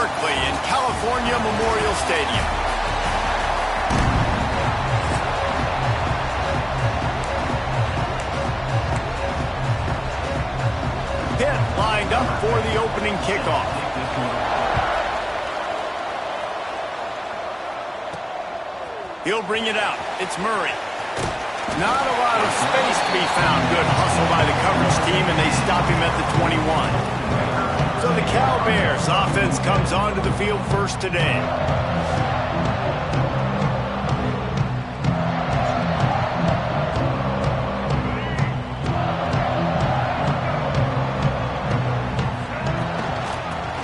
Berkeley in California Memorial Stadium. Pitt lined up for the opening kickoff. He'll bring it out. It's Murray. Not a lot of space to be found. Good hustle by the coverage team, and they stop him at the 21. So the Cal Bears offense comes onto the field first today.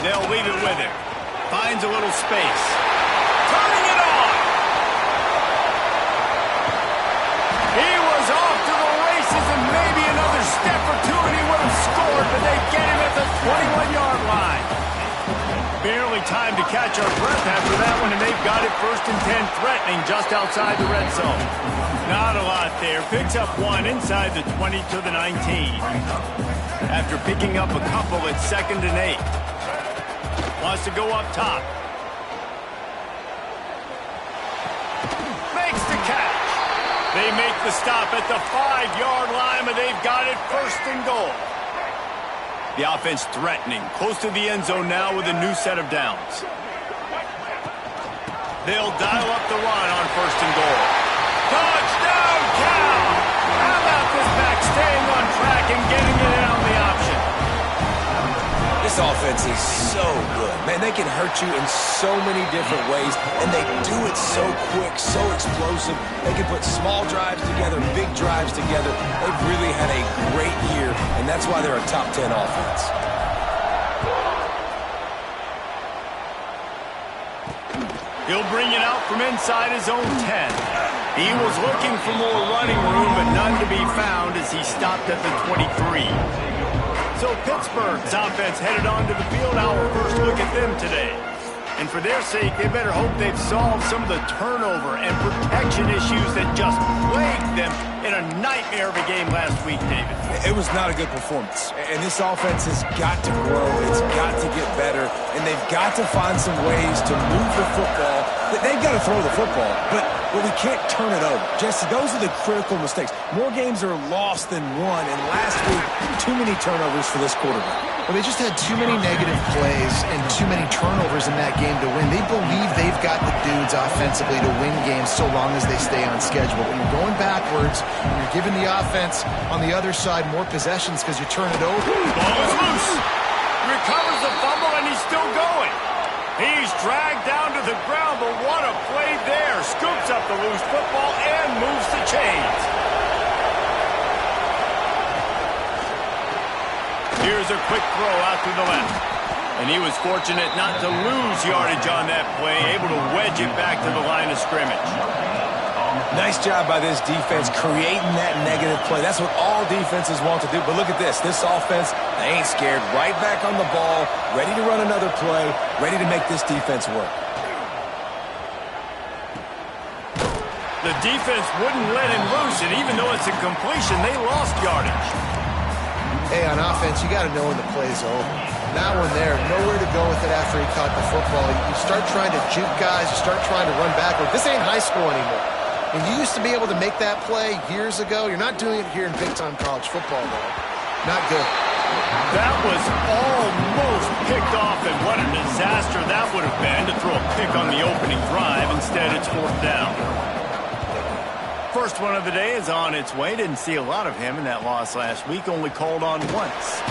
They'll leave it with him. Finds a little space. Turning it on! He was off to the races and maybe another step or two and he would have scored, but they get him at the 21-yard line. Barely time to catch our breath after that one, and they've got it 1st and 10, threatening just outside the red zone. Not a lot there. Picks up one inside the 20 to the 19. After picking up a couple, it's 2nd and 8. Wants to go up top. Makes the catch. They make the stop at the 5-yard line, but they've got it 1st and goal. The offense threatening, close to the end zone now with a new set of downs. They'll dial up the run on 1st and goal. Touchdown, Cal! How about this back staying on track and getting it in on the option? This offense is so good. Man, they can hurt you in so many different ways, and they do it so quick, so explosive. They can put small drives together, big drives together. They've really had a great year, and that's why they're a top 10 offense. He'll bring it out from inside his own 10. He was looking for more running room, but none to be found as he stopped at the 23. So Pittsburgh's offense headed onto the field. Our first look at them today. And for their sake, they better hope they've solved some of the turnover and protection issues that just plagued them in a nightmare of a game last week, David. It was not a good performance. And this offense has got to grow. It's got to get better. And they've got to find some ways to move the football. They've got to throw the football, but we can't turn it over. Jesse, those are the critical mistakes. More games are lost than won, and last week, too many turnovers for this quarterback. Well, they just had too many negative plays and too many turnovers in that game to win. They believe they've got the dudes offensively to win games so long as they stay on schedule. When you're going backwards, and you're giving the offense on the other side more possessions because you turn it over. Ball is loose. Recovers the fumble, and he's still going. He's dragged down to the ground, but what a play there. Scoops up the loose football and moves the chains. Here's a quick throw out to the left. And he was fortunate not to lose yardage on that play, able to wedge it back to the line of scrimmage. Nice job by this defense creating that negative play. That's what all defenses want to do. But look at this. This offense, they ain't scared. Right back on the ball, ready to run another play, ready to make this defense work. The defense wouldn't let him loose, and even though it's a completion, they lost yardage. Hey, on offense, you got to know when the play's over. That one there, nowhere to go with it after he caught the football. You start trying to juke guys, you start trying to run backward. This ain't high school anymore. And you used to be able to make that play years ago. You're not doing it here in big-time college football, though. Not good. That was almost picked off, and what a disaster that would have been to throw a pick on the opening drive. Instead, it's 4th down. First one of the day is on its way. Didn't see a lot of him in that loss last week. Only called on once.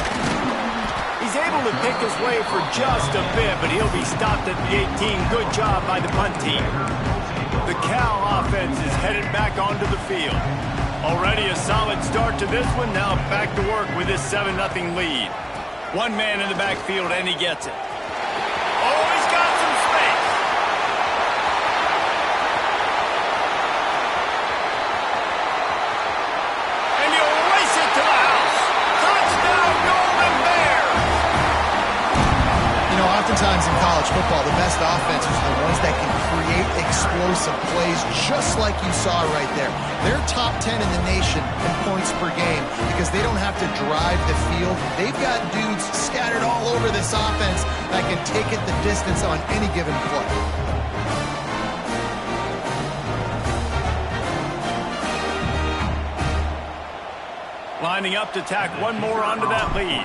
He's able to pick his way for just a bit, but he'll be stopped at the 18. Good job by the punt team. The Cal offense is headed back onto the field. Already a solid start to this one. Now back to work with this 7-0 lead. One man in the backfield, and he gets it. Oh, he's got some space. And he'll race it to the house. Touchdown, Golden Bears. You know, oftentimes in college football, the best offenses are the ones that can create explosive plays just like you saw right there. They're top 10 in the nation in points per game because they don't have to drive the field. They've got dudes scattered all over this offense that can take it the distance on any given play. Lining up to tack one more onto that lead.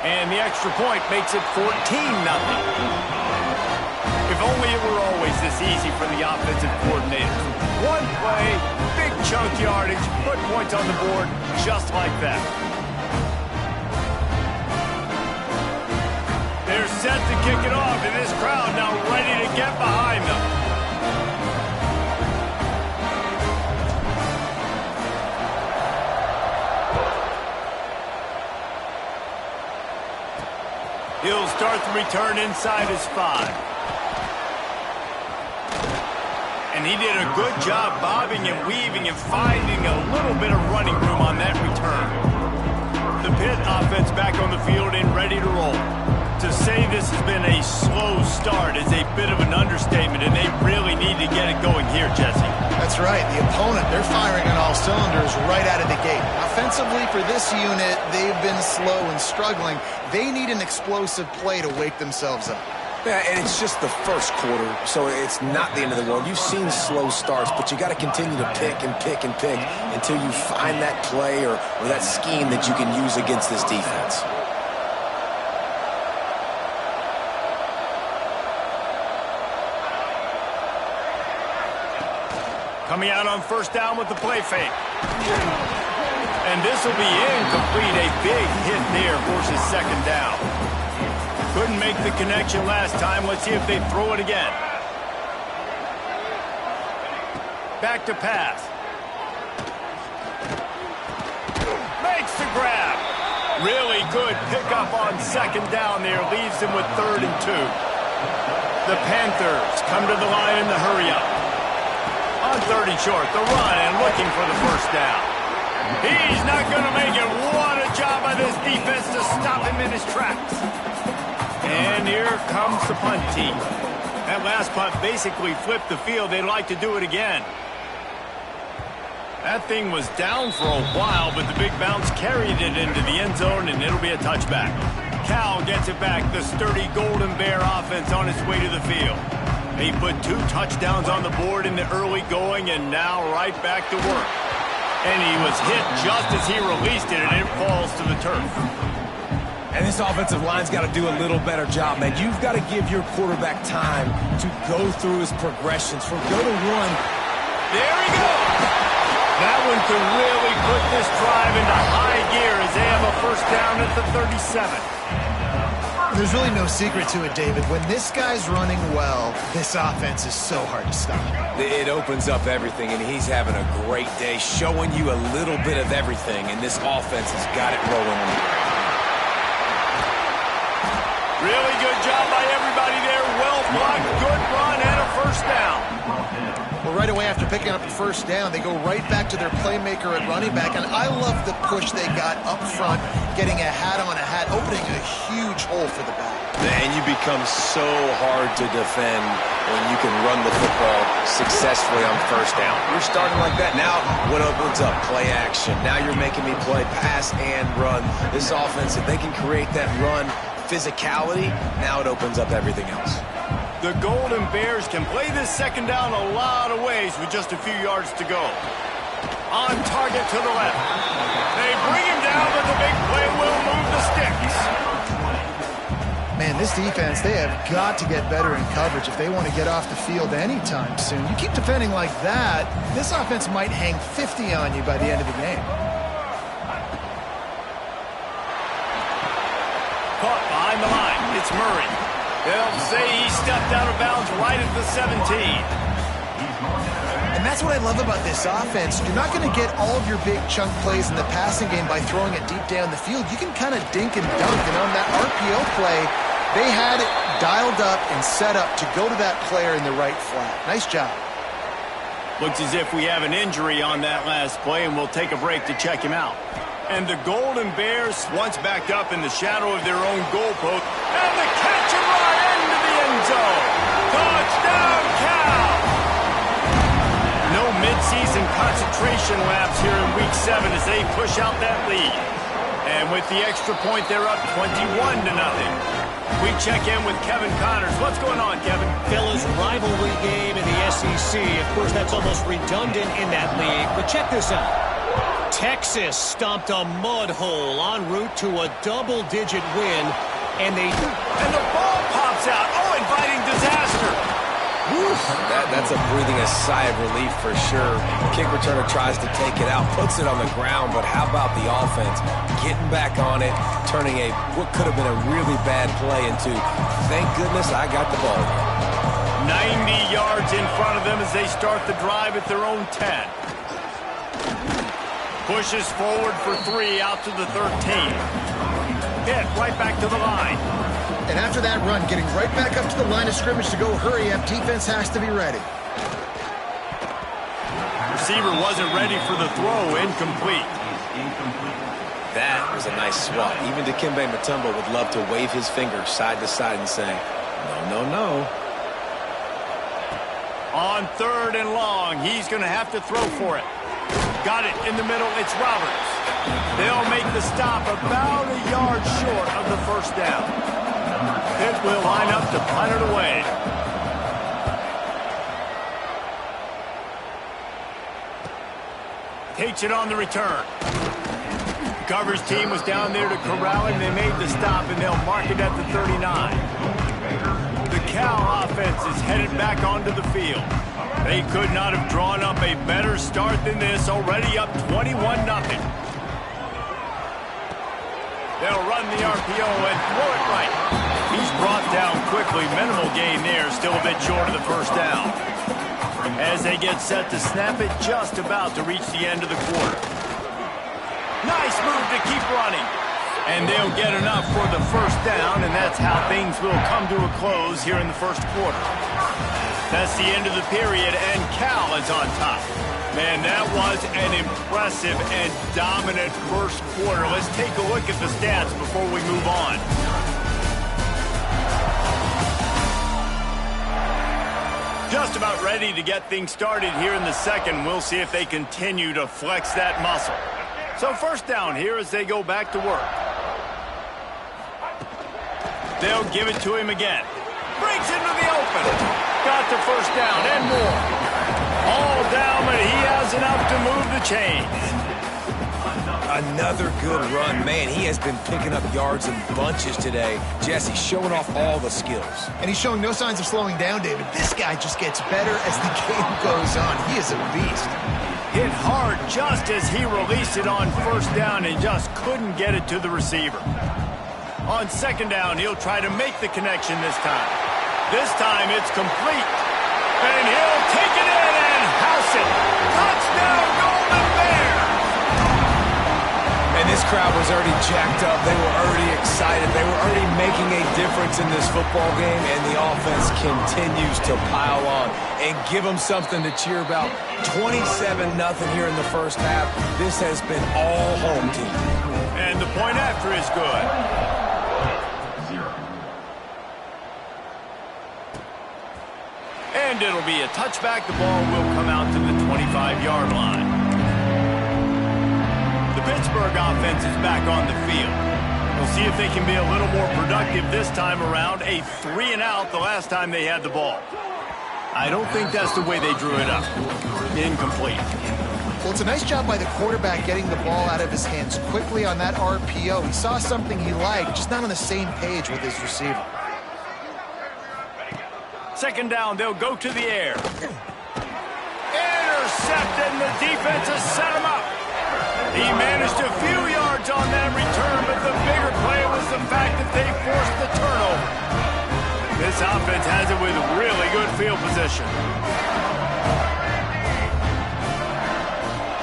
And the extra point makes it 14-0. If only it were always this easy for the offensive coordinators. One play, big chunk yardage, put points on the board just like that. They're set to kick it off, and this crowd now ready to get behind them. He'll start the return inside his 5. And he did a good job bobbing and weaving and finding a little bit of running room on that return. The Pitt offense back on the field and ready to roll. To say this has been a slow start is a bit of an understatement, and they really need to get it going here, Jesse. That's right. The opponent, they're firing on all cylinders right out of the gate. Offensively, for this unit, they've been slow and struggling. They need an explosive play to wake themselves up. Yeah, and it's just the first quarter, so it's not the end of the world. You've seen slow starts, but you got to continue to pick and pick and pick until you find that play or that scheme that you can use against this defense. Coming out on first down with the play fake. And this will be incomplete. A big hit there forces second down. Couldn't make the connection last time. Let's see if they throw it again. Back to pass. Makes the grab. Really good pickup on second down there. Leaves them with 3rd and 2. The Panthers come to the line in the hurry-up. On 30 short, the run and looking for the first down. He's not going to make it. What a job by this defense to stop him in his tracks. And here comes the punt team. That last punt basically flipped the field. They'd like to do it again. That thing was down for a while, but the big bounce carried it into the end zone, and it'll be a touchback. Cal gets it back. The sturdy Golden Bear offense on its way to the field. He put 2 touchdowns on the board in the early going, and now right back to work. And he was hit just as he released it, and it falls to the turf. And this offensive line's got to do a little better job, man. You've got to give your quarterback time to go through his progressions. From go to 1. There he goes. That one could really put this drive into high gear as they have a first down at the 37. There's really no secret to it, David. When this guy's running well, this offense is so hard to stop. It opens up everything, and he's having a great day, showing you a little bit of everything, and this offense has got it rolling. Really good job by everybody there. Well blocked, good run, and a first down. Well, right away after picking up the first down, they go right back to their playmaker at running back, and I love the push they got up front, getting a hat on a hat, opening a huge hole for the back. And you become so hard to defend when you can run the football successfully on first down. You're starting like that. Now, what opens up? Play action. Now you're making me play pass and run. This offense, if they can create that run physicality, now it opens up everything else. The Golden Bears can play this second down a lot of ways with just a few yards to go. On target to the left. They bring him down, but the big play will move the sticks. Man, this defense, they have got to get better in coverage if they want to get off the field anytime soon. You keep defending like that, this offense might hang 50 on you by the end of the game. Caught behind the line. It's Murray. They'll say he stepped out of bounds right at the 17. And that's what I love about this offense. You're not going to get all of your big chunk plays in the passing game by throwing it deep down the field. You can kind of dink and dunk. And on that RPO play, they had it dialed up and set up to go to that player in the right flat. Nice job. Looks as if we have an injury on that last play, and we'll take a break to check him out. And the Golden Bears, once backed up in the shadow of their own goalpost, and the catch and run into the end zone. Touchdown, Cal! No midseason concentration laps here in Week 7 as they push out that lead. And with the extra point, they're up 21-0. We check in with Kevin Connors. What's going on, Kevin? Fellas, rivalry game in the SEC. Of course, that's almost redundant in that league. But check this out. Texas stomped a mud hole en route to a double-digit win. And the ball pops out. Oh, inviting disaster. That's a breathing a sigh of relief for sure. Kick returner tries to take it out, puts it on the ground, but how about the offense getting back on it, turning what could have been a really bad play into, thank goodness I got the ball. 90 yards in front of them as they start the drive at their own 10. Pushes forward for 3 out to the 13. Pitt right back to the line. And after that run, getting right back up to the line of scrimmage to go hurry up, defense has to be ready. Receiver wasn't ready for the throw, incomplete. That was a nice swat. Even Dikembe Mutombo would love to wave his finger side to side and say, no, no, no. On 3rd and long, he's going to have to throw for it. Got it in the middle, it's Roberts. They'll make the stop about a yard short of the first down. Pitt will line up to punt it away. Takes it on the return. Coverage team was down there to corral him. They made the stop, and they'll mark it at the 39. The Cal offense is headed back onto the field. They could not have drawn up a better start than this, already up 21-0. They'll run the RPO and throw it right. He's brought down quickly. Minimal gain there, still a bit short of the first down. As they get set to snap it, just about to reach the end of the quarter. Nice move to keep running. And they'll get enough for the first down, and that's how things will come to a close here in the first quarter. That's the end of the period, and Cal is on top. Man, that was an impressive and dominant first quarter. Let's take a look at the stats before we move on. Just about ready to get things started here in the second. We'll see if they continue to flex that muscle. So first down here as they go back to work. They'll give it to him again. Breaks into the open. Got the first down and more. All down, but he has enough to move the chains. Another good run. Man, he has been picking up yards in bunches today. Jesse showing off all the skills. And he's showing no signs of slowing down, David. This guy just gets better as the game goes on. He is a beast. Hit hard just as he released it on first down and just couldn't get it to the receiver. On second down, he'll try to make the connection this time. This time it's complete. And he'll take it in and house it. Touchdown, Golden Bear! And this crowd was already jacked up. They were already excited. They were already making a difference in this football game, and the offense continues to pile on and give them something to cheer about. 27-0 here in the first half. This has been all home team. And the point after is good. And it'll be a touchback. The ball will come out to the 25-yard line. The Pittsburgh offense is back on the field. We'll see if they can be a little more productive this time around. A 3-and-out the last time they had the ball. I don't think that's the way they drew it up. Incomplete. Well, it's a nice job by the quarterback getting the ball out of his hands quickly on that RPO. He saw something he liked, just not on the same page with his receiver. Second down, they'll go to the air. Intercepted, and the defense has set him up. He managed a few yards on that return, but the bigger play was the fact that they forced the turnover. This offense has it with really good field position.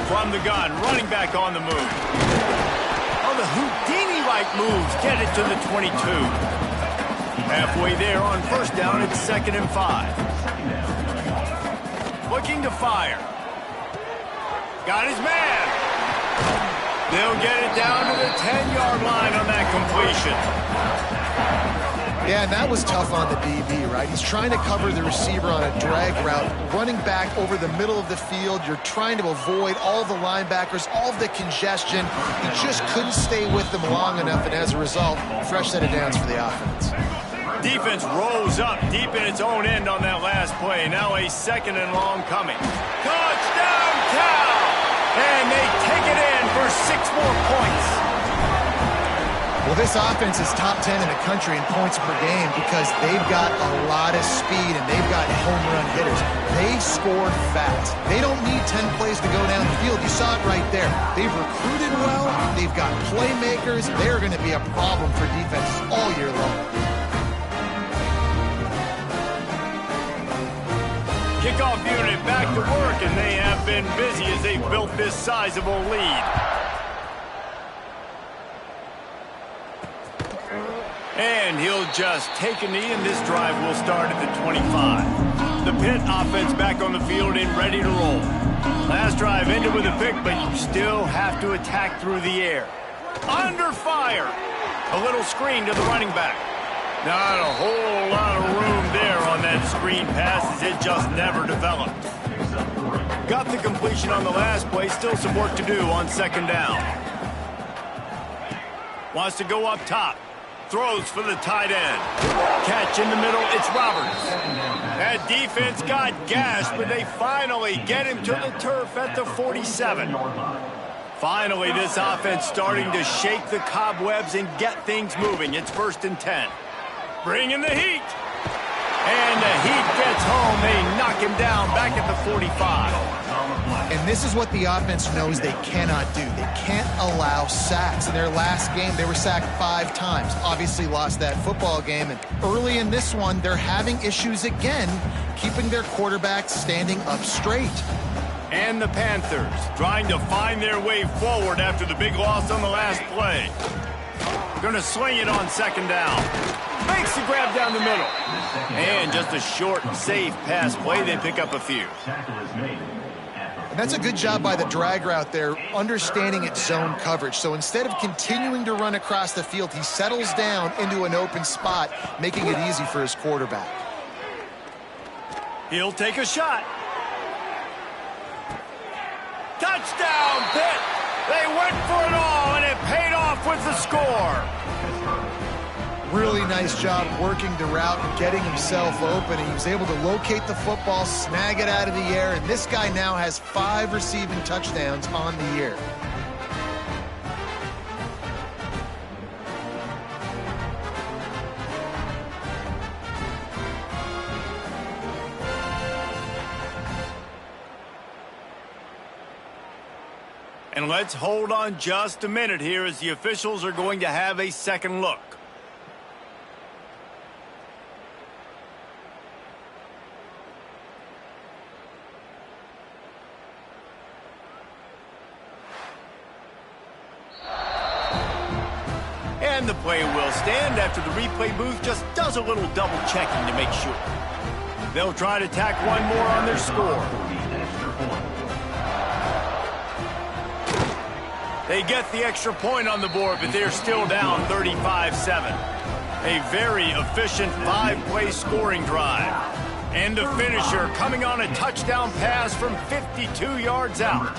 From the gun, running back on the move. Oh, the Houdini-like moves get it to the 22. Halfway there on first down, it's 2nd and 5. Looking to fire. Got his man. They'll get it down to the 10-yard line on that completion. Yeah, and that was tough on the DB, right? He's trying to cover the receiver on a drag route, running back over the middle of the field. You're trying to avoid all the linebackers, all of the congestion. He just couldn't stay with them long enough, and as a result, fresh set of downs for the offense. Defense rose up deep in its own end on that last play. Now a second and long coming. Touchdown, Cal! And they take it in for 6 more points. Well, this offense is top 10 in the country in points per game because they've got a lot of speed and they've got home run hitters. They score fast. They don't need 10 plays to go down the field. You saw it right there. They've recruited well. They've got playmakers. They're going to be a problem for defenses all year long. Kickoff unit back to work, and they have been busy as they built this sizable lead. And he'll just take a knee, and this drive will start at the 25. The Pitt offense back on the field and ready to roll. Last drive ended with a pick, but you still have to attack through the air. Under fire. A little screen to the running back. Not a whole lot of room there on that screen pass as it just never developed. Got the completion on the last play. Still some work to do on second down. Wants to go up top. Throws for the tight end. Catch in the middle. It's Roberts. That defense got gashed, but they finally get him to the turf at the 47. Finally, this offense starting to shake the cobwebs and get things moving. It's 1st and 10. Bringing the heat. And the heat gets home. They knock him down back at the 45. And this is what the offense knows they cannot do. They can't allow sacks. In their last game, they were sacked 5 times. Obviously lost that football game. And early in this one, they're having issues again, keeping their quarterback standing up straight. And the Panthers trying to find their way forward after the big loss on the last play. Going to sling it on second down. Makes the grab down the middle. And just a short, safe pass play. They pick up a few. And that's a good job by the drag route there, understanding its zone coverage. So instead of continuing to run across the field, he settles down into an open spot, making it easy for his quarterback. He'll take a shot. Touchdown, Pitt! They went for it all, and it paid off with the score. Really nice job working the route and getting himself open. He was able to locate the football, snag it out of the air, and this guy now has 5 receiving touchdowns on the year. And let's hold on just a minute here as the officials are going to have a second look. And the play will stand after the replay booth just does a little double checking to make sure. They'll try to tack one more on their score. They get the extra point on the board, but they're still down 35-7. A very efficient 5-play scoring drive. And the finisher coming on a touchdown pass from 52 yards out.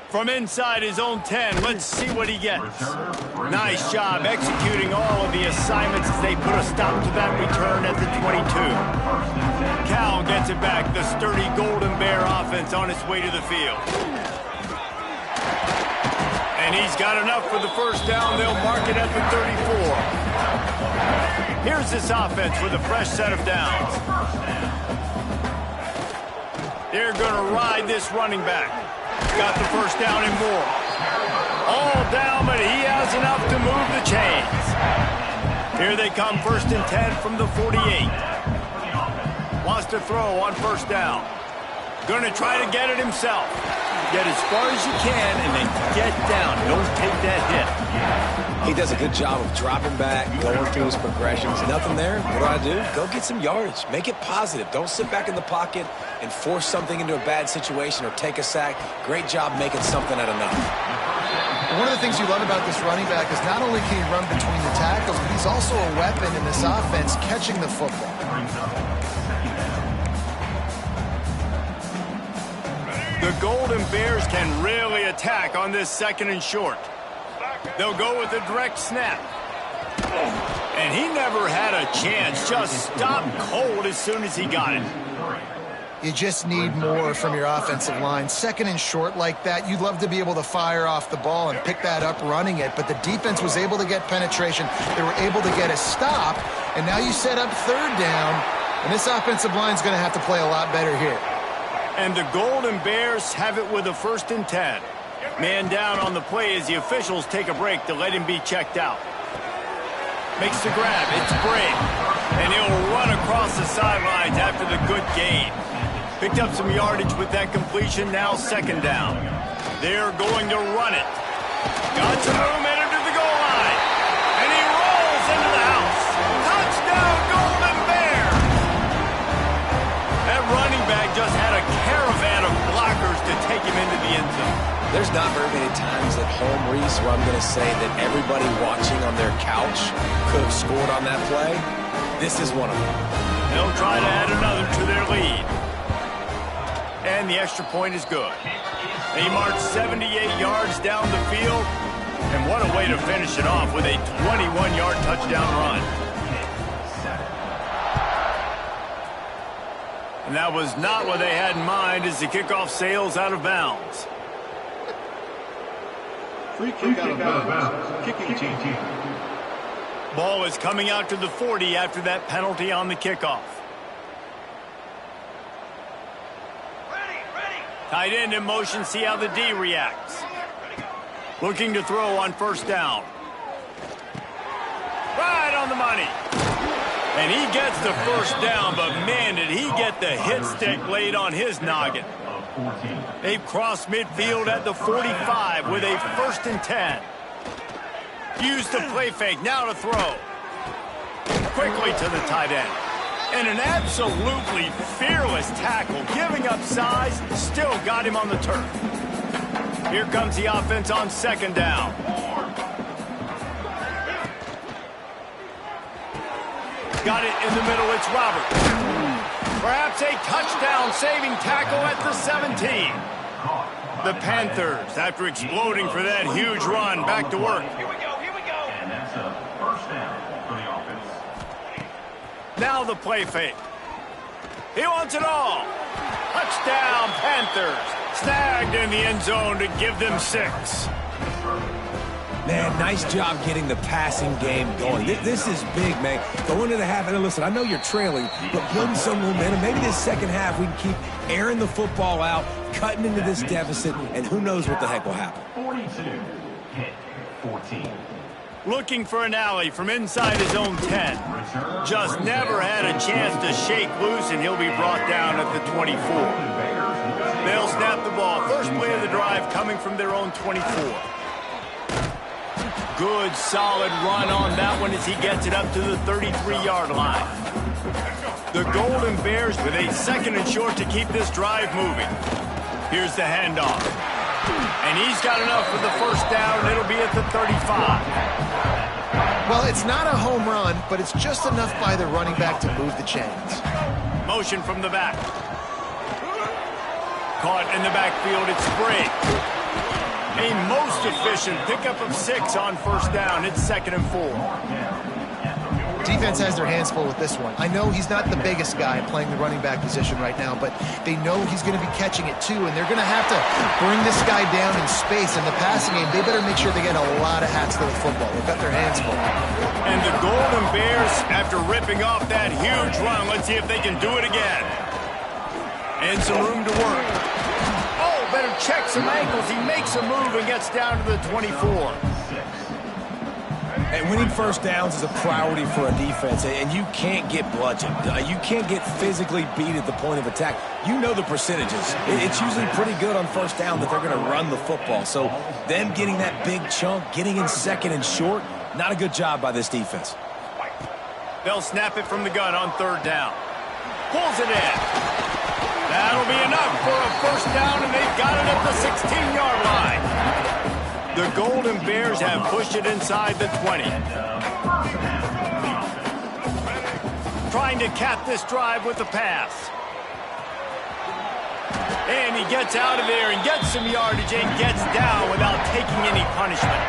From inside his own 10, let's see what he gets. Nice job executing all of the assignments as they put a stop to that return at the 22. Cal gets it back, the sturdy Golden Bear offense on its way to the field. And he's got enough for the first down. They'll mark it at the 34. Here's this offense with a fresh set of downs. They're going to ride this running back. Got the first down and more. All down, but he has enough to move the chains. Here they come, 1st and 10 from the 48. Wants to throw on first down. Going to try to get it himself. Get as far as you can and then get down. Don't take that hit. He does a good job of dropping back, going through his progressions. Nothing there. What do? Go get some yardage. Make it positive. Don't sit back in the pocket and force something into a bad situation or take a sack. Great job making something out of nothing. One of the things you love about this running back is not only can he run between the tackles, but he's also a weapon in this offense catching the football. The Golden Bears can really attack on this 2nd and short. They'll go with a direct snap. And he never had a chance. Just stopped cold as soon as he got it. You just need more from your offensive line. 2nd and short like that, you'd love to be able to fire off the ball and pick that up running it, but the defense was able to get penetration. They were able to get a stop, and now you set up 3rd down, and this offensive line is going to have to play a lot better here. And the Golden Bears have it with a 1st and 10. Man down on the play as the officials take a break to let him be checked out. Makes the grab. It's brave. And he'll run across the sidelines after the good gain. Picked up some yardage with that completion. Now 2nd down. They're going to run it. Got some room, headed to the goal line. And he rolls into the house. Touchdown, Golden Bears! That running back just had a caravan of blockers to take him into the end zone. There's not very many times at home, Reese, where I'm going to say that everybody watching on their couch could have scored on that play. This is one of them. They'll try to add another to their lead. And the extra point is good. They march 78 yards down the field. And what a way to finish it off with a 21-yard touchdown run. And that was not what they had in mind as the kickoff sails out of bounds. Free kick out of bounds. Kicking team. Ball is coming out to the 40 after that penalty on the kickoff. Tight end in motion, see how the D reacts. Looking to throw on 1st down. Right on the money. And he gets the 1st down, but man, did he get the hit stick laid on his noggin. They've crossed midfield at the 45 with a 1st and 10. Use the play fake, now to throw. Quickly to the tight end. And an absolutely fearless tackle, giving up size, still got him on the turf. Here comes the offense on 2nd down. Got it in the middle, it's Robert. Perhaps a touchdown-saving tackle at the 17. The Panthers, after exploding for that huge run, back to work. Here we go. And that's a 1st down for the offense. Now the play fake. He wants it all. Touchdown, Panthers. Snagged in the end zone to give them 6. Man, nice job getting the passing game going. This is big, man. Go into the half, and listen, I know you're trailing, but building some momentum. Maybe this 2nd half we can keep airing the football out, cutting into this deficit, and who knows what the heck will happen. 42, hit 14. Looking for an alley from inside his own 10. Just never had a chance to shake loose, and he'll be brought down at the 24. They'll snap the ball. First play of the drive coming from their own 24. Good, solid run on that one as he gets it up to the 33-yard line. The Golden Bears with a 2nd and short to keep this drive moving. Here's the handoff. And he's got enough for the 1st down, and it'll be at the 35. Well, it's not a home run, but it's just enough by the running back to move the chains. Motion from the back. Caught in the backfield, it's Briggs. A most efficient pickup of 6 on 1st down. It's 2nd and 4. Defense has their hands full with this one. I know he's not the biggest guy playing the running back position right now, but they know he's going to be catching it too, and they're going to have to bring this guy down in space. In the passing game, they better make sure they get a lot of hats to the football. They've got their hands full. And the Golden Bears, after ripping off that huge run, let's see if they can do it again. And some room to work. Oh, better check some ankles. He makes a move and gets down to the 24. And winning 1st downs is a priority for a defense, and you can't get bludgeoned. You can't get physically beat at the point of attack. You know the percentages. It's usually pretty good on 1st down that they're going to run the football. So them getting that big chunk, getting in 2nd and short, not a good job by this defense. They'll snap it from the gun on 3rd down. Pulls it in. That'll be enough for a 1st down, and they've got it at the 16-yard line. The Golden Bears have pushed it inside the 20. Trying to cap this drive with the pass. And he gets out of there and gets some yardage and gets down without taking any punishment.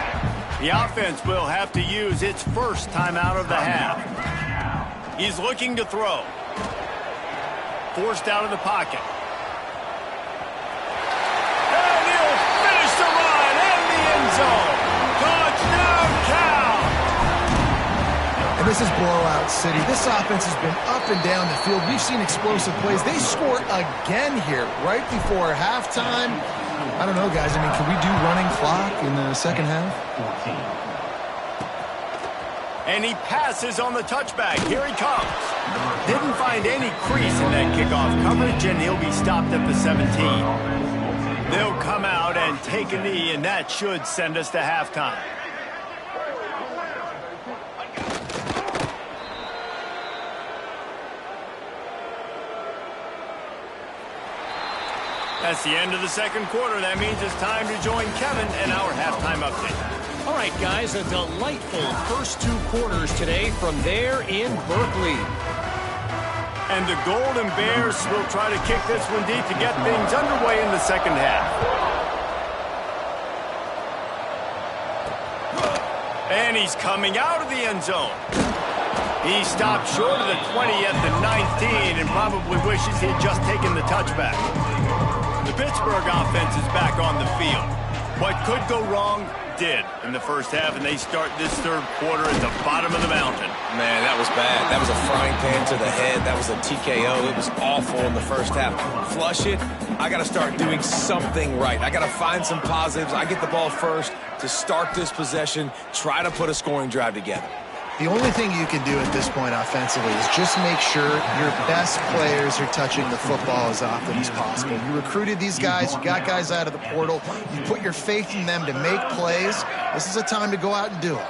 The offense will have to use its first timeout of the half. He's looking to throw. Forced out of the pocket. And he'll finish the run in the end zone. Touchdown, Cal! And this is blowout city. This offense has been up and down the field. We've seen explosive plays. They score again here right before halftime. I don't know, guys. I mean, can we do running clock in the second half? And he passes on the touchback. Here he comes. Didn't find any crease in that kickoff coverage, and he'll be stopped at the 17. They'll come out and take a knee, and that should send us to halftime. That's the end of the second quarter. That means it's time to join Kevin in our halftime update. All right, guys, a delightful first two quarters today from there in Berkeley. And the Golden Bears will try to kick this one deep to get things underway in the second half. And he's coming out of the end zone. He stopped short of the 20 at the 19 and probably wishes he had just taken the touchback. The Pittsburgh offense is back on the field. What could go wrong did in the first half, and they start this third quarter at the bottom of the mountain. Man, that was bad. That was a frying pan to the head. That was a TKO. It was awful in the first half. Flush it. I got to start doing something right. I got to find some positives. I get the ball first to start this possession, try to put a scoring drive together. The only thing you can do at this point offensively is just make sure your best players are touching the football as often as possible. You recruited these guys. You got guys out of the portal. You put your faith in them to make plays. This is a time to go out and do it.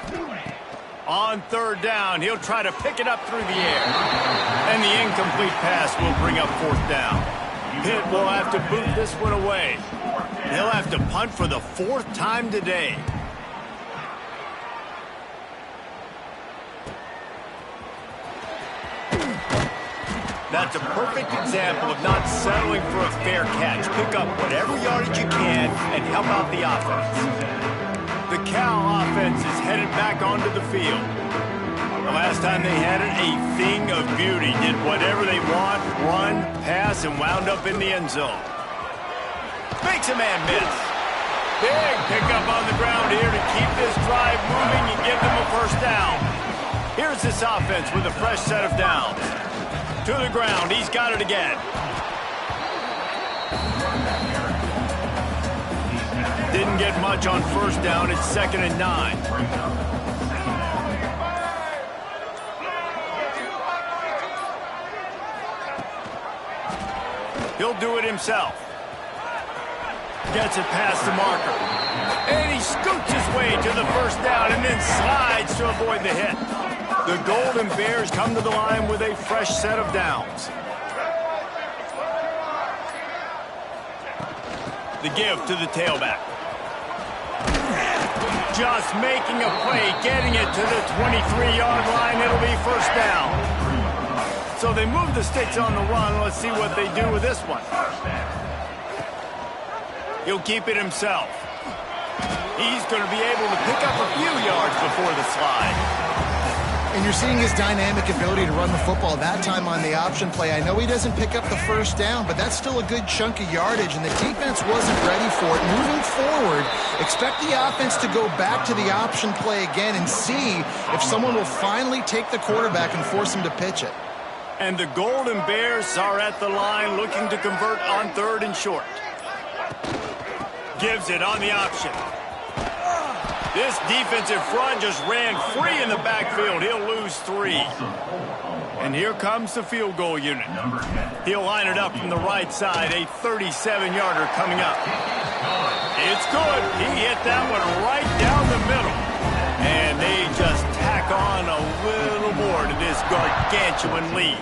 On third down, he'll try to pick it up through the air. And the incomplete pass will bring up fourth down. Pitt will have to boot this one away. He'll have to punt for the fourth time today. That's a perfect example of not settling for a fair catch. Pick up whatever yardage you can and help out the offense. The Cal offense is headed back onto the field. The last time they had it, a thing of beauty. Did whatever they want, run, pass, and wound up in the end zone. Makes a man miss. Big pickup on the ground here to keep this drive moving and give them a first down. Here's this offense with a fresh set of downs. To the ground. He's got it again. Didn't get much on first down. It's 2nd and 9. He'll do it himself. Gets it past the marker. And he scoots his way to the first down and then slides to avoid the hit. The Golden Bears come to the line with a fresh set of downs. The give to the tailback. Just making a play, getting it to the 23-yard line. It'll be first down. So they move the sticks on the run. Let's see what they do with this one. He'll keep it himself. He's going to be able to pick up a few yards before the slide. And you're seeing his dynamic ability to run the football, that time on the option play. I know he doesn't pick up the first down, but that's still a good chunk of yardage, and the defense wasn't ready for it. Moving forward, expect the offense to go back to the option play again and see if someone will finally take the quarterback and force him to pitch it. And the Golden Bears are at the line looking to convert on third and short. Gives it on the option. This defensive front just ran free in the backfield. He'll lose 3. And here comes the field goal unit. He'll line it up from the right side. A 37-yarder coming up. It's good. He hit that one right down the middle. And they just tack on a little more to this gargantuan lead.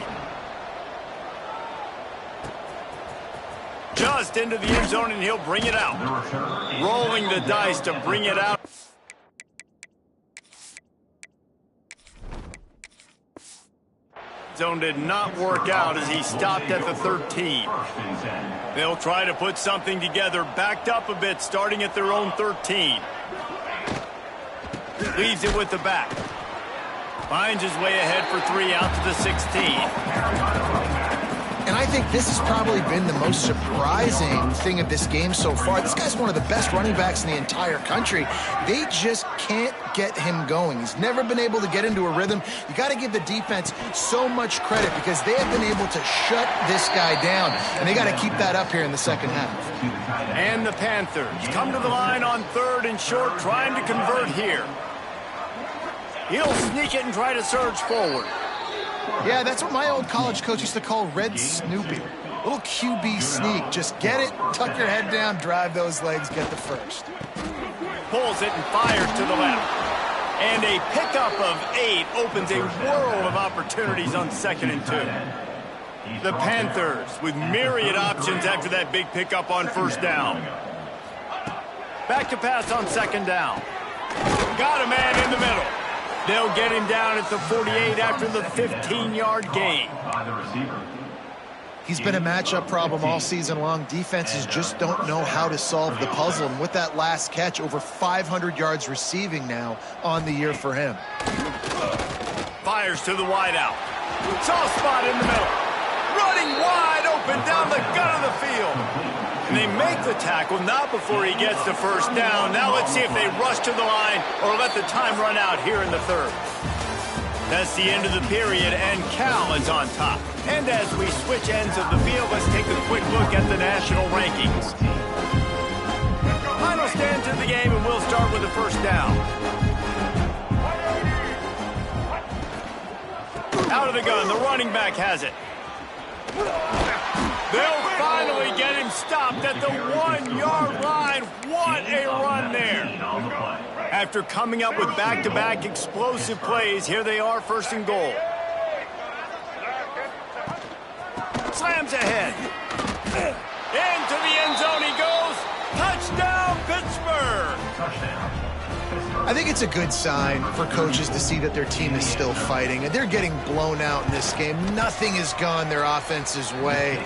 just into the end zone, and he'll bring it out. Rolling the dice to bring it out. Zone did not work out as he stopped at the 13. They'll try to put something together, backed up a bit, starting at their own 13. Leaves it with the back. Finds his way ahead for 3 out to the 16. And I think this has probably been the most surprising thing of this game so far. This guy's one of the best running backs in the entire country. They just can't get him going. He's never been able to get into a rhythm. You got to give the defense so much credit because they have been able to shut this guy down. And they got to keep that up here in the second half. And the Panthers come to the line on 3rd and short, trying to convert here. He'll sneak it and try to surge forward. Yeah, that's what my old college coach used to call Red Snoopy. Little QB sneak. Just get it, tuck your head down, drive those legs, get the first. Pulls it and fires to the left. And a pickup of 8 opens a world of opportunities on 2nd and 2. The Panthers with myriad options after that big pickup on 1st down. Back to pass on 2nd down. Got a man in the middle. They'll get him down at the 48 after the 15-yard gain. He's been a matchup problem all season long. Defenses just don't know how to solve the puzzle. And with that last catch, over 500 yards receiving now on the year for him. Fires to the wideout. Soft spot in the middle. Running wide open down the gut of the field. And they make the tackle, not before he gets the 1st down. Now let's see if they rush to the line or let the time run out here in the 3rd. That's the end of the period, and Cal is on top. And as we switch ends of the field, let's take a quick look at the national rankings. Final stand to the game, and we'll start with the 1st down. Out of the gun, the running back has it. They'll finally get him stopped at the 1-yard line. What a run there. After coming up with back-to-back explosive plays, here they are, 1st and goal. Slams ahead. Into the end zone he goes. Touchdown, Pittsburgh. Touchdown. I think it's a good sign for coaches to see that their team is still fighting. And they're getting blown out in this game. Nothing has gone their offense's way.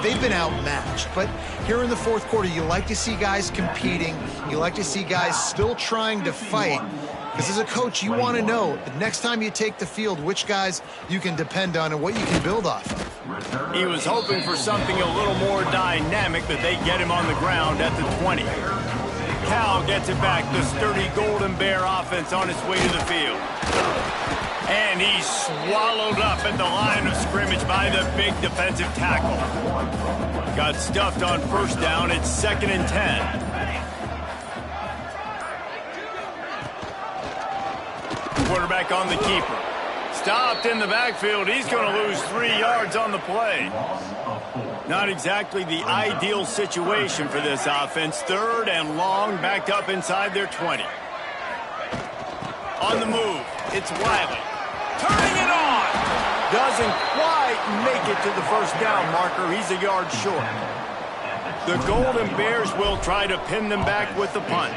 They've been outmatched. But here in the 4th quarter, you like to see guys competing. You like to see guys still trying to fight. Because as a coach, you want to know the next time you take the field, which guys you can depend on and what you can build off of. He was hoping for something a little more dynamic, but they get him on the ground at the 20. Cal gets it back. The sturdy Golden Bear offense on its way to the field. And he's swallowed up at the line of scrimmage by the big defensive tackle. Got stuffed on 1st down. It's 2nd and 10. Quarterback on the keeper. Stopped in the backfield. He's going to lose 3 yards on the play. Not exactly the ideal situation for this offense. 3rd and long, backed up inside their 20. On the move, it's Wiley. Turning it on! Doesn't quite make it to the 1st down marker. He's a yard short. The Golden Bears will try to pin them back with the punt.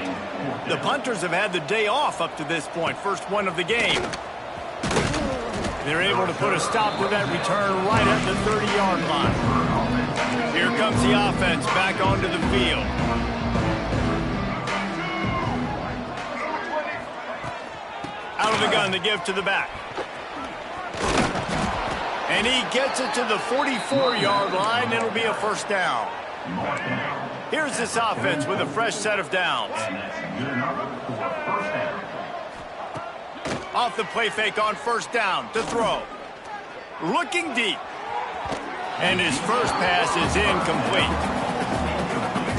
The punters have had the day off up to this point. 1st one of the game. They're able to put a stop to that return right at the 30-yard line. Here comes the offense back onto the field. Out of the gun, the give to the back. And he gets it to the 44-yard line. It'll be a 1st down. Here's this offense with a fresh set of downs. Off the play fake on 1st down to throw. Looking deep. And his first pass is incomplete.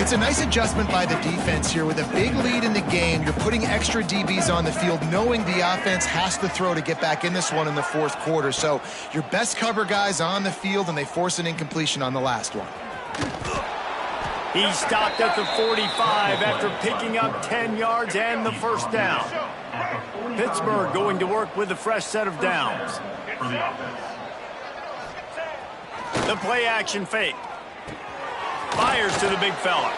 It's a nice adjustment by the defense here. With a big lead in the game, you're putting extra DBs on the field, knowing the offense has to throw to get back in this one in the 4th quarter. So your best cover guys on the field, and they force an incompletion on the last one. He stopped at the 45 after picking up 10 yards and the 1st down. Pittsburgh going to work with a fresh set of downs. The play action fake. Fires to the big fella.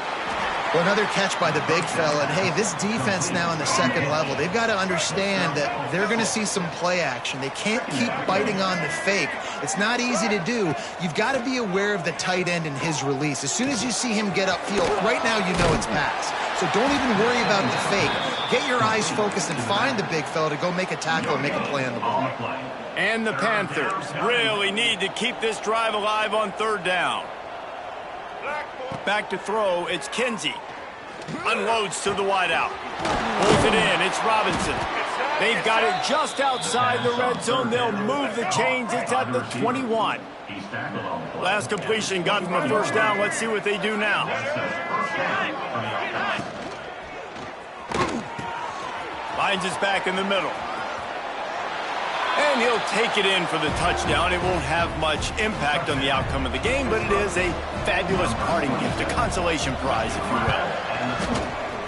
Well, another catch by the big fella. And, hey, this defense now in the second level, they've got to understand that they're going to see some play action. They can't keep biting on the fake. It's not easy to do. You've got to be aware of the tight end and his release. As soon as you see him get upfield, right now you know it's pass. So don't even worry about the fake. Get your eyes focused and find the big fella to go make a tackle and make a play on the ball. And the Panthers really need to keep this drive alive on third down. Back to throw, it's Kinsey. Unloads to the wideout. Pulls it in, it's Robinson. They've got it just outside the red zone. They'll move the chains. It's at the 21. Last completion got them a first down. Let's see what they do now. Finds his back in the middle. And he'll take it in for the touchdown. It won't have much impact on the outcome of the game, but it is a fabulous parting gift, a consolation prize, if you will.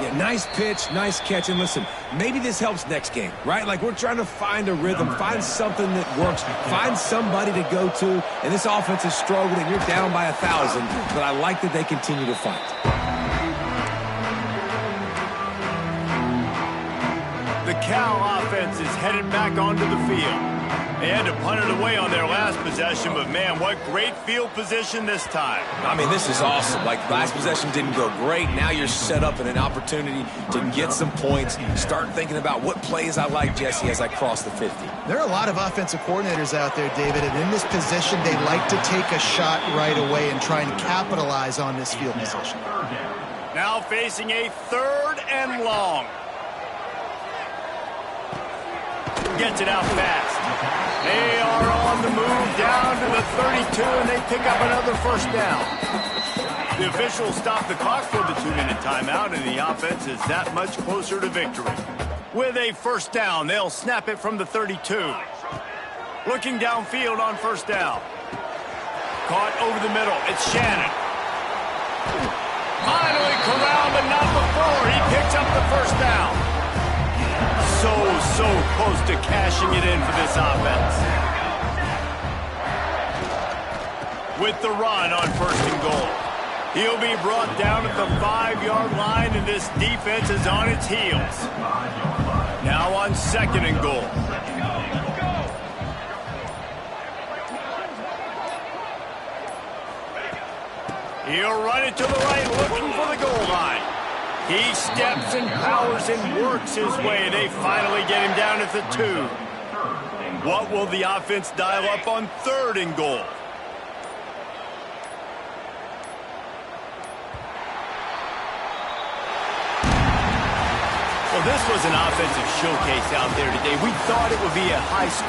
Yeah, nice pitch, nice catch. And listen, maybe this helps next game, right? Like, we're trying to find a rhythm, find something that works, find somebody to go to. And this offense is struggling, and you're down by 1,000, but I like that they continue to fight. The Cal offense is headed back onto the field. They had to punt it away on their last possession, but man, what great field position this time. I mean, this is awesome. Like, last possession didn't go great. Now you're set up in an opportunity to get some points. Start thinking about what plays I like, Jesse, as I cross the 50. There are a lot of offensive coordinators out there, David, and in this position, they like to take a shot right away and try and capitalize on this field position. Now facing a 3rd and long. Gets it out fast. They are on the move down to the 32, and they pick up another first down. The officials stop the clock for the 2-minute timeout, and the offense is that much closer to victory. With a first down, they'll snap it from the 32. Looking downfield on first down. Caught over the middle. It's Shannon. Finally corralled, but not before. He picks up the first down. So close to cashing it in for this offense. With the run on 1st and goal. He'll be brought down at the 5-yard line, and this defense is on its heels. Now on 2nd and goal. He'll run it to the right, looking for the goal line. He steps and powers and works his way. They finally get him down at the 2. What will the offense dial up on 3rd and goal? Well, this was an offensive showcase out there today. We thought it would be a high score.